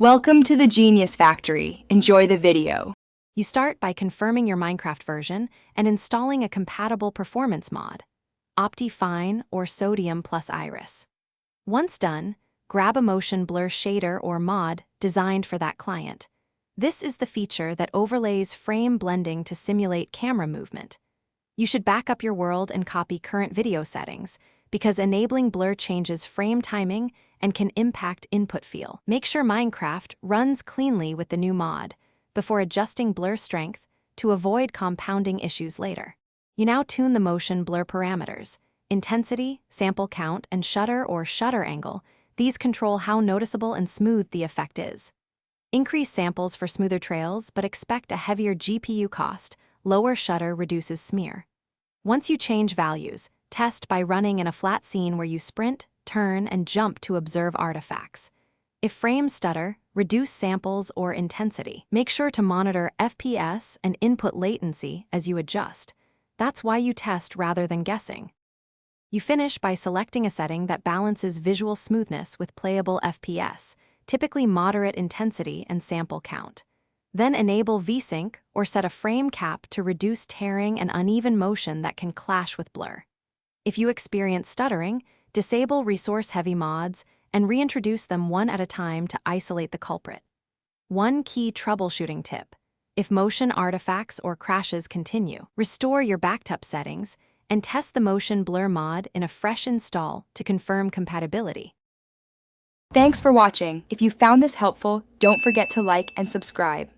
Welcome to the Genius Factory. Enjoy the video. You start by confirming your Minecraft version and installing a compatible performance mod, Optifine or Sodium plus Iris. Once done, grab a motion blur shader or mod designed for that client. This is the feature that overlays frame blending to simulate camera movement. You should back up your world and copy current video settings, because enabling blur changes frame timing and can impact input feel. Make sure Minecraft runs cleanly with the new mod before adjusting blur strength to avoid compounding issues later. You now tune the motion blur parameters: intensity, sample count, and shutter or shutter angle. These control how noticeable and smooth the effect is. Increase samples for smoother trails, but expect a heavier GPU cost. Lower shutter reduces smear. Once you change values, test by running in a flat scene where you sprint, turn, and jump to observe artifacts. If frames stutter, reduce samples or intensity. Make sure to monitor FPS and input latency as you adjust. That's why you test rather than guessing. You finish by selecting a setting that balances visual smoothness with playable FPS, typically moderate intensity and sample count. Then enable VSync or set a frame cap to reduce tearing and uneven motion that can clash with blur. If you experience stuttering, disable resource-heavy mods and reintroduce them one at a time to isolate the culprit. One key troubleshooting tip: if motion artifacts or crashes continue, restore your backed up settings and test the motion blur mod in a fresh install to confirm compatibility. Thanks for watching. If you found this helpful, don't forget to like and subscribe.